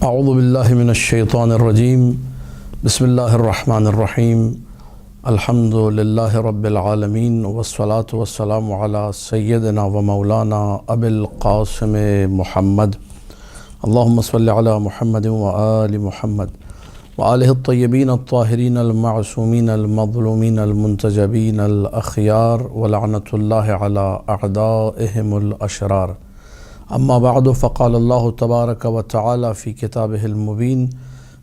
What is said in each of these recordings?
اعوذ باللہ من الشیطان الرجیم بسم اللہ الرحمن الرحیم الحمد للہ رب العالمین والصلاة والسلام علی سیدنا و مولانا ابی القاسم محمد اللہم صلی علی محمد و آل محمد وآلہ الطیبین الطاہرین المعصومین المظلومین المنتجبین الاخیار ولعنۃ اللہ علی اعدائہم الاشرار اما بعد فقال اللہ تبارک و تعالی فی کتابہ المبین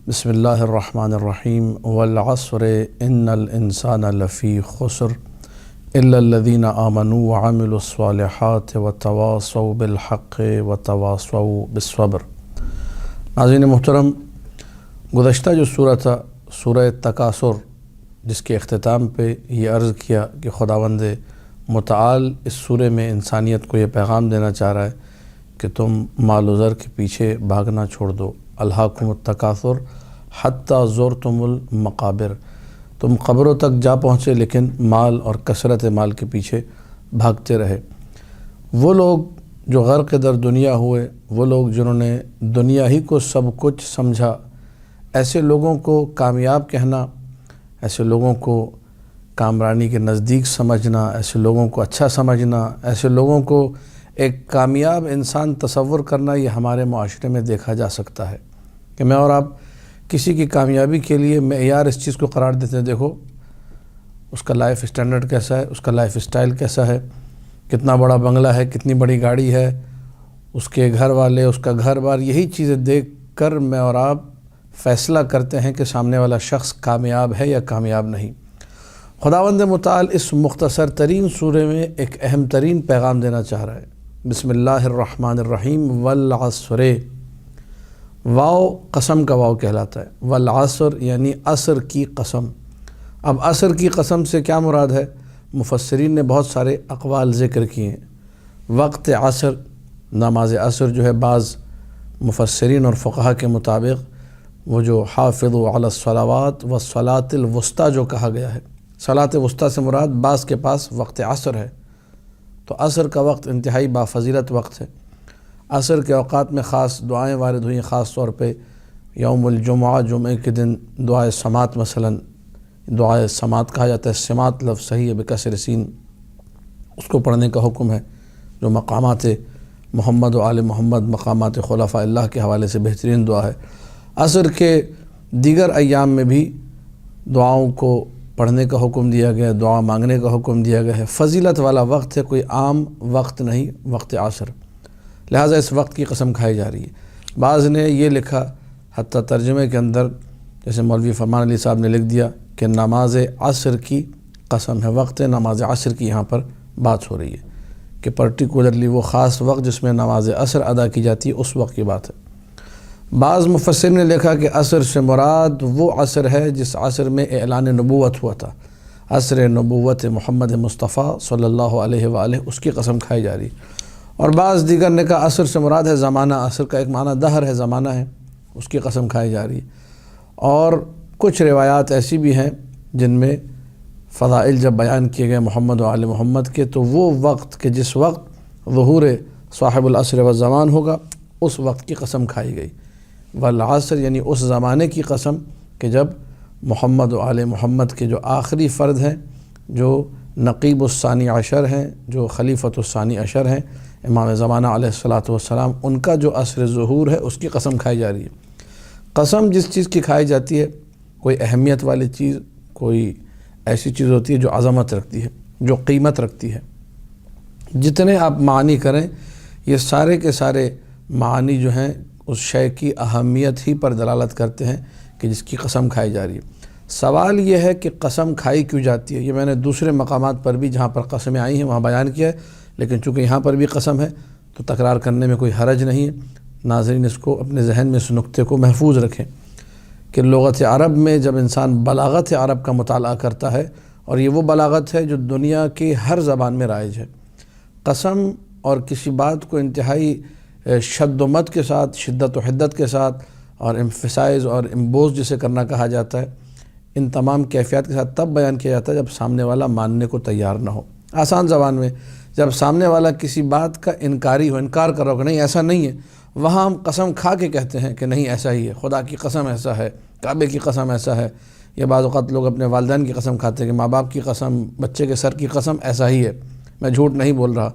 بسم اللہ الرحمن الرحیم والعصر ان الانسان لفی خسر الا الذین آمنوا وعملوا الصالحات وتواصوا بالحق وتواصوا بالصبر۔ ناظرین محترم، گزشتہ جو سورہ تھا سورہ تکاثر، جس کے اختتام پہ یہ عرض کیا کہ خداوند متعال اس سورہ میں انسانیت کو یہ پیغام دینا چاہ رہا ہے کہ تم مال و زر کے پیچھے بھاگنا چھوڑ دو۔ الہاکم التکاثر حتی زرتم المقابر، تم قبروں تک جا پہنچے لیکن مال اور کثرت مال کے پیچھے بھاگتے رہے۔ وہ لوگ جو غرق در دنیا ہوئے، وہ لوگ جنہوں نے دنیا ہی کو سب کچھ سمجھا، ایسے لوگوں کو کامیاب کہنا، ایسے لوگوں کو کامرانی کے نزدیک سمجھنا، ایسے لوگوں کو اچھا سمجھنا، ایسے لوگوں کو ایک کامیاب انسان تصور کرنا، یہ ہمارے معاشرے میں دیکھا جا سکتا ہے کہ میں اور آپ کسی کی کامیابی کے لیے معیار اس چیز کو قرار دیتے ہیں، دیکھو اس کا لائف اسٹینڈرڈ کیسا ہے، اس کا لائف اسٹائل کیسا ہے، کتنا بڑا بنگلہ ہے، کتنی بڑی گاڑی ہے، اس کے گھر والے، اس کا گھر بار، یہی چیزیں دیکھ کر میں اور آپ فیصلہ کرتے ہیں کہ سامنے والا شخص کامیاب ہے یا کامیاب نہیں۔ خداوند متعال اس مختصر ترین سورہ میں ایک اہم ترین پیغام دینا چاہ رہا ہے۔ بسم اللہ الرحمن الرحیم والعصر، واو قسم کا واو کہلاتا ہے، والعصر یعنی عصر کی قسم۔ اب عصر کی قسم سے کیا مراد ہے؟ مفسرین نے بہت سارے اقوال ذکر کیے ہیں۔ وقت عصر، نماز عصر جو ہے، بعض مفسرین اور فقہا کے مطابق وہ جو حافظوا علی الصلوات والصلاۃ الوسطیٰ جو کہا گیا ہے، صلاۃ وسطیٰ سے مراد بعض کے پاس وقت عصر ہے، تو عصر کا وقت انتہائی بافضیلت وقت ہے۔ عصر کے اوقات میں خاص دعائیں وارد ہوئیں، خاص طور پہ یوم الجمعہ، جمعے کے دن دعائے سماعت، مثلا دعائے سماعت کہا جاتا ہے، سماعت لفظ صحیح ہے بکسر سین، اس کو پڑھنے کا حکم ہے، جو مقامات محمد و آل محمد، مقامات خلفاء اللہ کے حوالے سے بہترین دعا ہے۔ عصر کے دیگر ایام میں بھی دعاؤں کو پڑھنے کا حکم دیا گیا ہے، دعا مانگنے کا حکم دیا گیا ہے، فضیلت والا وقت ہے، کوئی عام وقت نہیں وقت عصر، لہٰذا اس وقت کی قسم کھائی جا رہی ہے۔ بعض نے یہ لکھا، حتیٰ ترجمے کے اندر جیسے مولوی فرمان علی صاحب نے لکھ دیا کہ نماز عصر کی قسم ہے، وقت نماز عصر کی یہاں پر بات ہو رہی ہے کہ پرٹیکولرلی وہ خاص وقت جس میں نماز عصر ادا کی جاتی ہے اس وقت کی بات ہے۔ بعض مفسرین نے لکھا کہ عصر سے مراد وہ عصر ہے جس عصر میں اعلان نبوت ہوا تھا، عصر نبوت محمد مصطفیٰ صلی اللہ علیہ وآلہ، اس کی قسم کھائی جا رہی۔ اور بعض دیگر نے کہا عصر سے مراد ہے زمانہ، عصر کا ایک معنی دہر ہے، زمانہ ہے، اس کی قسم کھائی جا رہی۔ اور کچھ روایات ایسی بھی ہیں جن میں فضائل جب بیان کیے گئے محمد و آل محمد کے، تو وہ وقت کہ جس وقت ظہور صاحب العصر والزمان ہوگا، اس وقت کی قسم کھائی گئی۔ والعصر یعنی اس زمانے کی قسم کہ جب محمد و آل محمد کے جو آخری فرد ہیں، جو نقیب الثانی عشر ہیں، جو خلیفۃ الثانی عشر ہیں، امام زمانہ علیہ الصلاۃ والسلام، ان کا جو عصر ظہور ہے اس کی قسم کھائی جا رہی ہے۔ قسم جس چیز کی کھائی جاتی ہے، کوئی اہمیت والی چیز، کوئی ایسی چیز ہوتی ہے جو عظمت رکھتی ہے، جو قیمت رکھتی ہے، جتنے آپ معنی کریں، یہ سارے کے سارے معانی جو ہیں اس شے کی اہمیت ہی پر دلالت کرتے ہیں کہ جس کی قسم کھائی جا رہی ہے۔ سوال یہ ہے کہ قسم کھائی کیوں جاتی ہے؟ یہ میں نے دوسرے مقامات پر بھی جہاں پر قسمیں آئی ہیں وہاں بیان کیا ہے، لیکن چونکہ یہاں پر بھی قسم ہے تو تکرار کرنے میں کوئی حرج نہیں ہے۔ ناظرین اس کو اپنے ذہن میں اس نقطے کو محفوظ رکھیں کہ لغت عرب میں جب انسان بلاغت عرب کا مطالعہ کرتا ہے، اور یہ وہ بلاغت ہے جو دنیا کی ہر زبان میں رائج ہے، قسم اور کسی بات کو انتہائی شد و مد کے ساتھ، شدت و حدت کے ساتھ، اور امفسائز اور امبوز جسے کرنا کہا جاتا ہے، ان تمام کیفیات کے ساتھ تب بیان کیا جاتا ہے جب سامنے والا ماننے کو تیار نہ ہو۔ آسان زبان میں جب سامنے والا کسی بات کا انکاری ہو، انکار کر رہا ہو کہ نہیں ایسا نہیں ہے، وہاں ہم قسم کھا کے کہتے ہیں کہ نہیں ایسا ہی ہے، خدا کی قسم ایسا ہے، کعبے کی قسم ایسا ہے، یا بعض اوقات لوگ اپنے والدین کی قسم کھاتے ہیں کہ ماں باپ کی قسم، بچے کے سر کی قسم ایسا ہی ہے، میں جھوٹ نہیں بول رہا۔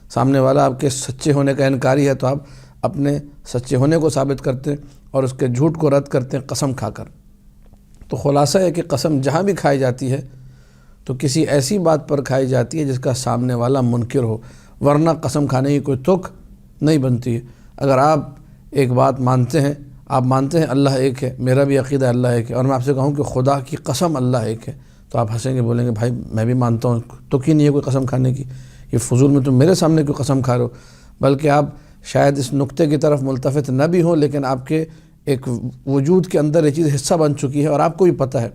سامنے والا آپ کے سچے ہونے کا انکاری ہے تو آپ اپنے سچے ہونے کو ثابت کرتے ہیں اور اس کے جھوٹ کو رد کرتے ہیں قسم کھا کر۔ تو خلاصہ ہے کہ قسم جہاں بھی کھائی جاتی ہے تو کسی ایسی بات پر کھائی جاتی ہے جس کا سامنے والا منکر ہو، ورنہ قسم کھانے کی کوئی تک نہیں بنتی ہے۔ اگر آپ ایک بات مانتے ہیں، آپ مانتے ہیں اللہ ایک ہے، میرا بھی عقیدہ اللہ ایک ہے، اور میں آپ سے کہوں کہ خدا کی قسم اللہ ایک ہے، تو آپ ہنسیں گے، بولیں گے بھائی میں بھی مانتا ہوں، تو کی نہیں ہے کوئی قسم کھانے کی، یہ فضول میں تم میرے سامنے کوئی قسم کھا رہے ہو۔ بلکہ آپ شاید اس نقطے کی طرف ملتفت نہ بھی ہوں، لیکن آپ کے ایک وجود کے اندر یہ چیز حصہ بن چکی ہے اور آپ کو بھی پتہ ہے،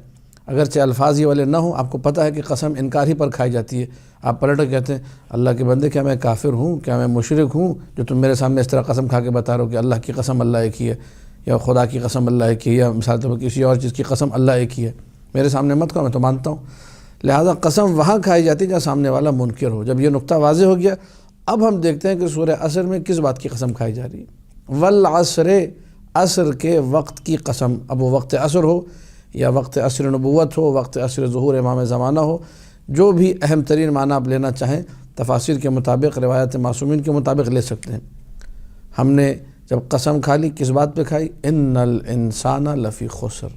اگرچہ الفاظ یہ والے نہ ہوں، آپ کو پتہ ہے کہ قسم انکار ہی پر کھائی جاتی ہے۔ آپ پلٹ کے کہتے ہیں اللہ کے بندے کیا میں کافر ہوں، کیا میں مشرک ہوں جو تم میرے سامنے اس طرح قسم کھا کے بتا رہے ہو کہ اللہ کی قسم اللہ ایک ہی ہے، یا خدا کی قسم اللہ ایک ہی ہے، یا مثال طور پر کسی اور چیز کی قسم اللہ ایک ہی ہے، میرے سامنے مت کہو، میں تو مانتا ہوں۔ لہذا قسم وہاں کھائی جاتی ہے جہاں سامنے والا منکر ہو۔ جب یہ نقطہ واضح ہو گیا، اب ہم دیکھتے ہیں کہ سورہ عصر میں کس بات کی قسم کھائی جا رہی ہے۔ والعصر، عصر کے وقت کی قسم، اب وہ وقت عصر ہو یا وقت عصر نبوت ہو، وقت عصر ظہور امام زمانہ ہو، جو بھی اہم ترین معنی آپ لینا چاہیں تفاسیر کے مطابق، روایت معصومین کے مطابق لے سکتے ہیں۔ ہم نے جب قسم کھا لی کس بات پہ کھائی؟ ان الانسان لفی خسر،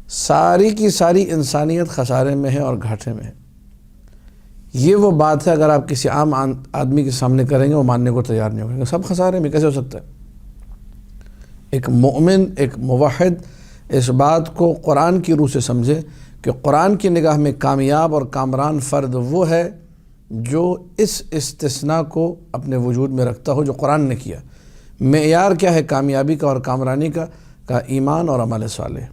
ساری کی ساری انسانیت خسارے میں ہے اور گھاٹے میں ہے۔ یہ وہ بات ہے اگر آپ کسی عام آدمی کے سامنے کریں گے وہ ماننے کو تیار نہیں ہوگا، سب خسارے میں کیسے ہو سکتا ہے؟ ایک مومن، ایک موحد اس بات کو قرآن کی روح سے سمجھے کہ قرآن کی نگاہ میں کامیاب اور کامران فرد وہ ہے جو اس استثناء کو اپنے وجود میں رکھتا ہو جو قرآن نے کیا۔ معیار کیا ہے کامیابی کا اور کامرانی کا ایمان اور عمل صالح۔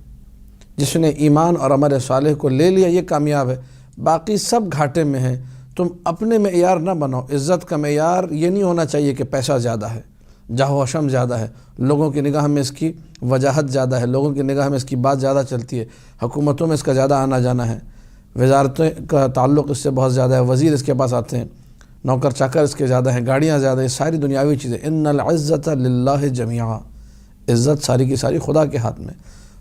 جس نے ایمان اور عمل صالح کو لے لیا یہ کامیاب ہے، باقی سب گھاٹے میں ہیں۔ تم اپنے معیار نہ بناؤ۔ عزت کا معیار یہ نہیں ہونا چاہیے کہ پیسہ زیادہ ہے، جاہ و حشم زیادہ ہے، لوگوں کی نگاہ میں اس کی وجاہت زیادہ ہے، لوگوں کی نگاہ میں اس کی بات زیادہ چلتی ہے، حکومتوں میں اس کا زیادہ آنا جانا ہے، وزارتوں کا تعلق اس سے بہت زیادہ ہے، وزیر اس کے پاس آتے ہیں، نوکر چاکر اس کے زیادہ ہیں، گاڑیاں زیادہ ہیں، ساری دنیاوی چیزیں۔ ان العزت للہ جمیعا، عزت ساری کی ساری خدا کے ہاتھ میں۔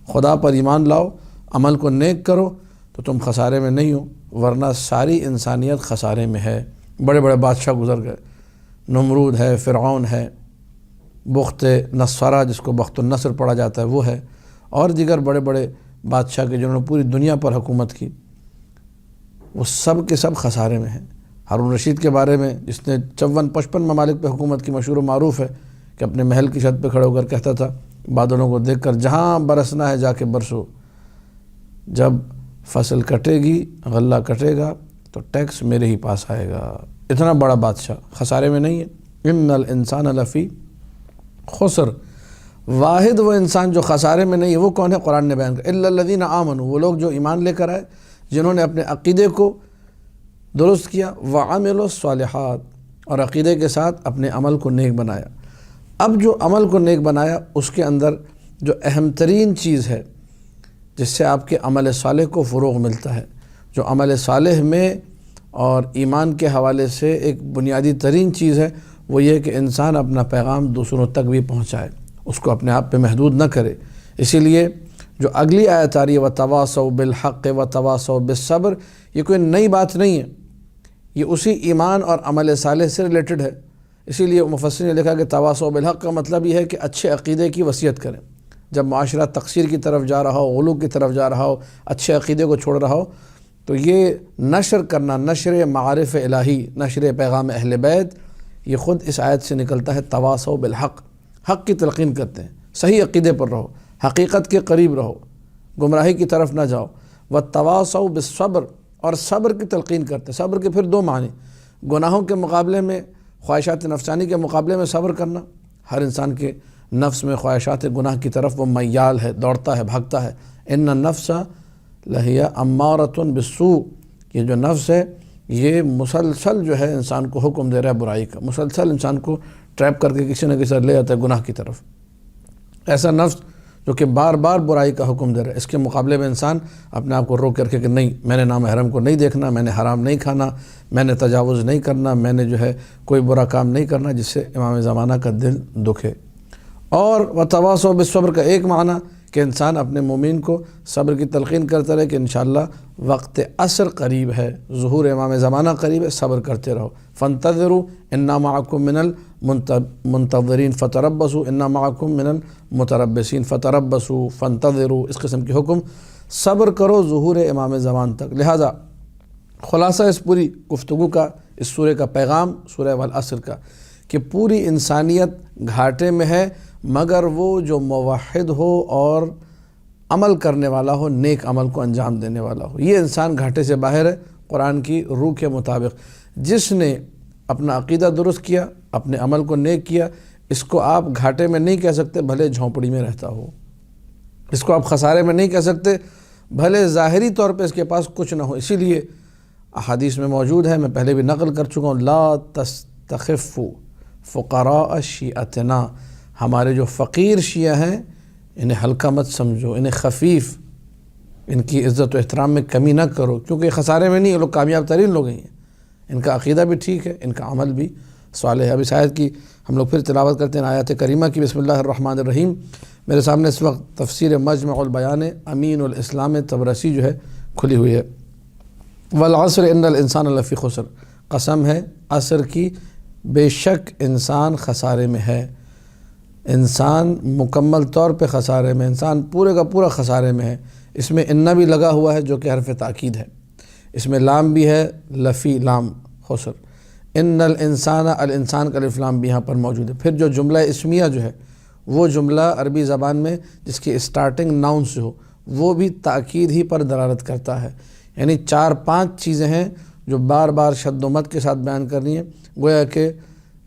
خدا پر ایمان لاؤ، عمل کو نیک کرو تو تم خسارے میں نہیں ہو، ورنہ ساری انسانیت خسارے میں ہے۔ بڑے بڑے بادشاہ گزر گئے، نمرود ہے، فرعون ہے، بخت نصرہ جس کو بخت النصر پڑھا جاتا ہے وہ ہے، اور دیگر بڑے بڑے بادشاہ کے جنہوں نے پوری دنیا پر حکومت کی، وہ سب کے سب خسارے میں ہیں۔ ہارون رشید کے بارے میں جس نے 54-55 ممالک پہ حکومت کی، مشہور و معروف ہے کہ اپنے محل کی چھت پہ کھڑے ہو کر کہتا تھا بادلوں کو دیکھ کر جہاں برسنا ہے جا کے برسو، جب فصل کٹے گی، غلہ کٹے گا تو ٹیکس میرے ہی پاس آئے گا۔ اتنا بڑا بادشاہ خسارے میں نہیں ہے۔ ان الانسان لفی خسر، واحد وہ انسان جو خسارے میں نہیں ہے وہ کون ہے؟ قرآن نے بیان کیا الا الذین آمنوا، وہ لوگ جو ایمان لے کر آئے، جنہوں نے اپنے عقیدے کو درست کیا، وعملوا الصالحات، اور عقیدے کے ساتھ اپنے عمل کو نیک بنایا۔ اب جو عمل کو نیک بنایا اس کے اندر جو اہم ترین چیز ہے جس سے آپ کے عمل صالح کو فروغ ملتا ہے، جو عمل صالح میں اور ایمان کے حوالے سے ایک بنیادی ترین چیز ہے، وہ یہ کہ انسان اپنا پیغام دوسروں تک بھی پہنچائے، اس کو اپنے آپ پہ محدود نہ کرے۔ اسی لیے جو اگلی آیت آ رہی ہے وَتَوَاصَوْا بِالْحَقِّ وَتَوَاصَوْا بِالصَّبْرِ، یہ کوئی نئی بات نہیں ہے، یہ اسی ایمان اور عمل صالح سے ریلیٹڈ ہے۔ اسی لیے مفسرین نے لکھا کہ تواصوا بالحق کا مطلب یہ ہے کہ اچھے عقیدے کی وصیت کریں۔ جب معاشرہ تقصیر کی طرف جا رہا ہو، غلو کی طرف جا رہا ہو، اچھے عقیدے کو چھوڑ رہا ہو، تو یہ نشر کرنا، نشر معارف الہی، نشر پیغام اہل بیت، یہ خود اس آیت سے نکلتا ہے۔ تواصوا بالحق، حق کی تلقین کرتے ہیں، صحیح عقیدے پر رہو، حقیقت کے قریب رہو، گمراہی کی طرف نہ جاؤ۔ وتواصوا بالصبر، اور صبر کی تلقین کرتے ہیں۔ صبر کے پھر دو معنی، گناہوں کے مقابلے میں، خواہشات نفسانی کے مقابلے میں صبر کرنا۔ ہر انسان کے نفس میں خواہشات گناہ کی طرف وہ میال ہے، دوڑتا ہے، بھاگتا ہے۔ ان النفس لہی امارۃ بالسوء، یہ جو نفس ہے یہ مسلسل جو ہے انسان کو حکم دے رہا ہے برائی کا، مسلسل انسان کو ٹریپ کر کے کسی نہ کسی لے جاتا ہے گناہ کی طرف۔ ایسا نفس جو کہ بار بار برائی کا حکم دے رہا ہے۔ اس کے مقابلے میں انسان اپنے آپ کو روک کر کے کہ نہیں، میں نے نامحرم کو نہیں دیکھنا، میں نے حرام نہیں کھانا، میں نے تجاوز نہیں کرنا، میں نے جو ہے کوئی برا کام نہیں کرنا جس سے امام زمانہ کا دل دکھے۔ اور وتواصوا بالصبر کا ایک معنی کہ انسان اپنے مومن کو صبر کی تلقین کرتا رہے کہ انشاءاللہ وقت عصر قریب ہے، ظہور امام زمانہ قریب ہے، صبر کرتے رہو۔ فانتظروا انا معکم من المنتظرین فتربصوا انا معکم من المتربصین فتربصوا فانتظروا، اس قسم کے حکم، صبر کرو ظہور امام زمان تک۔ لہذا خلاصہ اس پوری گفتگو کا، اس سورہ کا پیغام سورہ والعصر کا، کہ پوری انسانیت گھاٹے میں ہے مگر وہ جو موحد ہو اور عمل کرنے والا ہو، نیک عمل کو انجام دینے والا ہو، یہ انسان گھاٹے سے باہر ہے۔ قرآن کی روح کے مطابق جس نے اپنا عقیدہ درست کیا، اپنے عمل کو نیک کیا، اس کو آپ گھاٹے میں نہیں کہہ سکتے بھلے جھونپڑی میں رہتا ہو، اس کو آپ خسارے میں نہیں کہہ سکتے بھلے ظاہری طور پہ اس کے پاس کچھ نہ ہو۔ اسی لیے احادیث میں موجود ہے، میں پہلے بھی نقل کر چکا ہوں، لا تستخفوا فقراء شیعتنا، ہمارے جو فقیر شیعہ ہیں انہیں ہلکا مت سمجھو، انہیں خفیف، ان کی عزت و احترام میں کمی نہ کرو، کیونکہ خسارے میں نہیں، یہ لوگ کامیاب ترین لوگ ہیں، ان کا عقیدہ بھی ٹھیک ہے، ان کا عمل بھی صالح ہے۔ اب اس آیت کی ہم لوگ پھر تلاوت کرتے ہیں، آیات کریمہ کی۔ بسم اللہ الرحمن الرحیم۔ میرے سامنے اس وقت تفسیر مجمع البیان امین الاسلام طبرسی جو ہے کھلی ہوئی ہے۔ والعصر ان الانسان لفی خسر، قسم ہے عصر کی، بے شک انسان خسارے میں ہے، انسان مکمل طور پہ خسارے میں، انسان پورے کا پورا خسارے میں ہے۔ اس میں ان بھی لگا ہوا ہے جو کہ حرف تاکید ہے، اس میں لام بھی ہے، لفی لام خسر، ان الانسان، الانسان کا الف لام بھی یہاں پر موجود ہے۔ پھر جو جملہ اسمیہ جو ہے وہ جملہ عربی زبان میں جس کی اسٹارٹنگ ناؤن سے ہو وہ بھی تاکید ہی پر دلالت کرتا ہے، یعنی 4-5 چیزیں ہیں جو بار بار شد و مد کے ساتھ بیان کرنی ہے۔ گویا کہ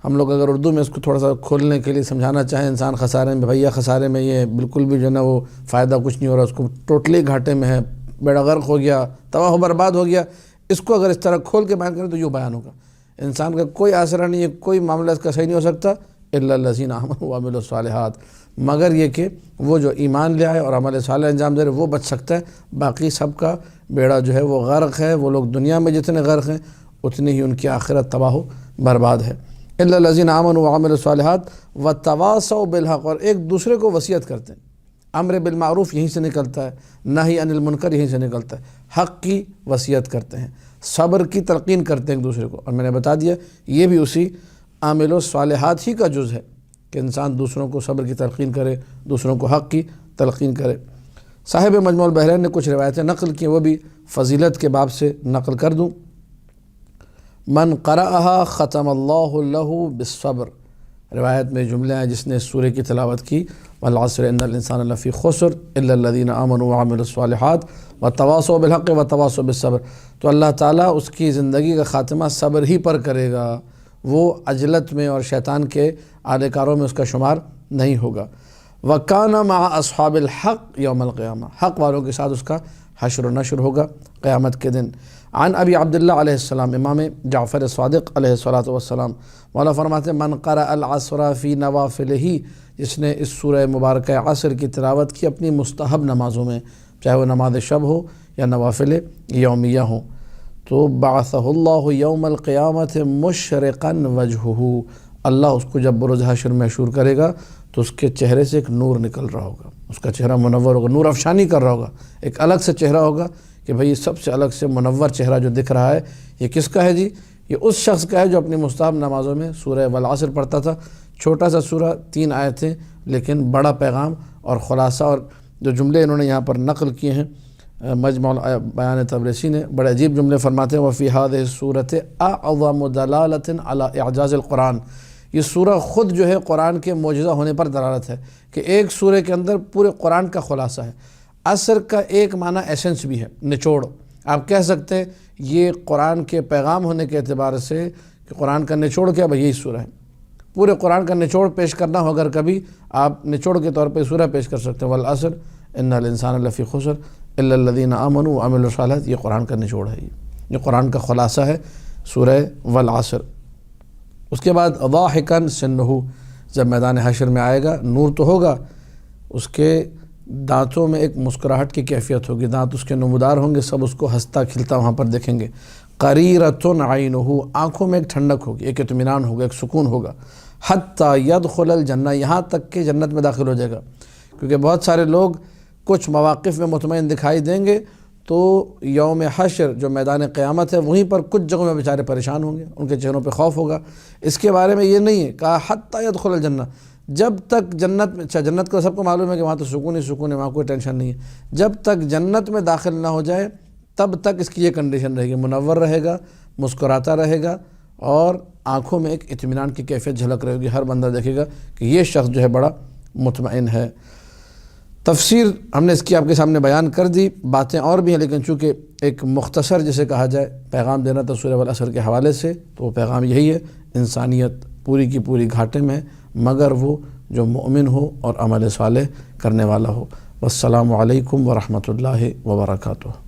ہم لوگ اگر اردو میں اس کو تھوڑا سا کھولنے کے لیے سمجھانا چاہیں، انسان خسارے میں، بھیا خسارے میں، یہ بالکل بھی جو ہے نا وہ فائدہ کچھ نہیں ہو رہا، اس کو ٹوٹلی گھاٹے میں ہے، بیڑا غرق ہو گیا، تباہ و برباد ہو گیا، اس کو اگر اس طرح کھول کے بیان کریں تو یوں بیان ہوگا، انسان کا کوئی آسرا نہیں ہے، کوئی معاملہ اس کا صحیح نہیں ہو سکتا الا الذین آمنوا وعملوا الصالحات، مگر یہ کہ وہ جو ایمان لے آئے اور عمل صالح انجام دے رہے وہ بچ سکتا ہے، باقی سب کا بیڑا جو ہے وہ غرق ہے۔ وہ لوگ دنیا میں جتنے غرق ہیں اتنی ہی ان کی آخرت تباہ و برباد ہے۔ الا الذین آمنوا وعملوا الصالحات وتواصوا بالحق، اور ایک دوسرے کو وصیت کرتے ہیں، امر بالمعروف یہیں سے نکلتا ہے، نہی عن المنکر یہیں سے نکلتا ہے، حق کی وصیت کرتے ہیں، صبر کی تلقین کرتے ہیں ایک دوسرے کو۔ اور میں نے بتا دیا یہ بھی اسی عامل و صالحات ہی کا جز ہے کہ انسان دوسروں کو صبر کی تلقین کرے، دوسروں کو حق کی تلقین کرے۔ صاحب مجموع البحرین نے کچھ روایتیں نقل کی، وہ بھی فضیلت کے باب سے نقل کر دوں۔ من قرأها ختم اللہ لہ بالصبر، روایت میں جملے ہیں جس نے سورہ کی تلاوت کی، والعصر ان الانسان لفی خسر الا الذین آمنوا وعملوا الصالحات وتواصوا بالحق وتواصوا بالصبر، تو اللہ تعالیٰ اس کی زندگی کا خاتمہ صبر ہی پر کرے گا، وہ عجلت میں اور شیطان کے آلے کاروں میں اس کا شمار نہیں ہوگا۔ وَكَانَ مَعَ أَصْحَابِ الْحَقِّ يَوْمَ الْقِيَامَةِ، حق والوں کے ساتھ اس کا حشر و نشر ہوگا قیامت کے دن۔ عن ابی عبداللہ علیہ السلام، امام جعفر صادق علیہ السلام، مولا فرماتے ہیں من قرأ العصر فی نوافلہ، جس نے اس سورہ مبارکہ عصر کی تلاوت کی اپنی مستحب نمازوں میں، چاہے وہ نماز شب ہو یا نوافل یومیہ ہوں، تو بعثہ اللہ یوم القیامت مشرقا وجہہ، اللہ اس کو جب بروز حشر محشور کرے گا تو اس کے چہرے سے ایک نور نکل رہا ہوگا، اس کا چہرہ منور ہوگا، نور افشانی کر رہا ہوگا، ایک الگ سے چہرہ ہوگا کہ بھئی یہ سب سے الگ سے منور چہرہ جو دکھ رہا ہے یہ کس کا ہے جی؟ یہ اس شخص کا ہے جو اپنی مستحب نمازوں میں سورہ والعصر پڑھتا تھا۔ چھوٹا سا سورہ، 3 آیتیں، لیکن بڑا پیغام اور خلاصہ، اور جو جملے انہوں نے یہاں پر نقل کیے ہیں مجمع بیان طبرسی نے، بڑے عجیب جملے فرماتے ہیں۔ وفی هذه السورة اعظم دلالة على اعجاز القرآن، یہ سورہ خود جو ہے قرآن کے معجزہ ہونے پر دلالت ہے کہ ایک سورہ کے اندر پورے قرآن کا خلاصہ ہے۔ عصر کا ایک معنی ایسنس بھی ہے، نچوڑ، آپ کہہ سکتے ہیں یہ قرآن کے پیغام ہونے کے اعتبار سے کہ قرآن کا نچوڑ کیا، بھئی یہی سورہ ہے، پورے قرآن کا نچوڑ پیش کرنا ہو اگر کبھی، آپ نچوڑ کے طور پہ سورہ پیش کر سکتے ہیں، والعصر ان الانسان لفی خسر الا الذین آمنوا وعملوا الصالحات، یہ قرآن کا نچوڑ ہے، یہ قرآن کا خلاصہ ہے سورہ والعصر۔ اس کے بعد ضاحکا سنہ، جب میدان حشر میں آئے گا نور تو ہوگا، اس کے دانتوں میں ایک مسکراہٹ کی کیفیت ہوگی، دانت اس کے نمودار ہوں گے، سب اس کو ہنستا کھلتا وہاں پر دیکھیں گے۔ قریرۃ عینہ، آنکھوں میں ایک ٹھنڈک ہوگی، ایک اطمینان ہوگا، ایک سکون ہوگا۔ حتی یدخل الجنہ، یہاں تک کہ جنت میں داخل ہو جائے گا، کیونکہ بہت سارے لوگ کچھ مواقف میں مطمئن دکھائی دیں گے، تو یوم حشر جو میدان قیامت ہے وہیں پر کچھ جگہوں میں بیچارے پریشان ہوں گے، ان کے چہروں پہ خوف ہوگا۔ اس کے بارے میں یہ نہیں ہے کہا حتی یدخل الجنہ، جب تک جنت میں، جنت کو سب کو معلوم ہے کہ وہاں تو سکون ہی سکون ہے، وہاں کوئی ٹینشن نہیں ہے، جب تک جنت میں داخل نہ ہو جائے تب تک اس کی یہ کنڈیشن رہے گی، منور رہے گا، مسکراتا رہے گا، اور آنکھوں میں ایک اطمینان کی کیفیت جھلک رہے گی۔ ہر بندہ دیکھے گا کہ یہ شخص جو ہے بڑا مطمئن ہے۔ تفسیر ہم نے اس کی آپ کے سامنے بیان کر دی، باتیں اور بھی ہیں، لیکن چونکہ ایک مختصر جسے کہا جائے پیغام دینا تھا سورہ والعصر کے حوالے سے، تو وہ پیغام یہی ہے، انسانیت پوری کی پوری گھاٹے میں، مگر وہ جو مومن ہو اور عمل صالح کرنے والا ہو۔ والسلام علیکم ورحمۃ اللہ وبرکاتہ۔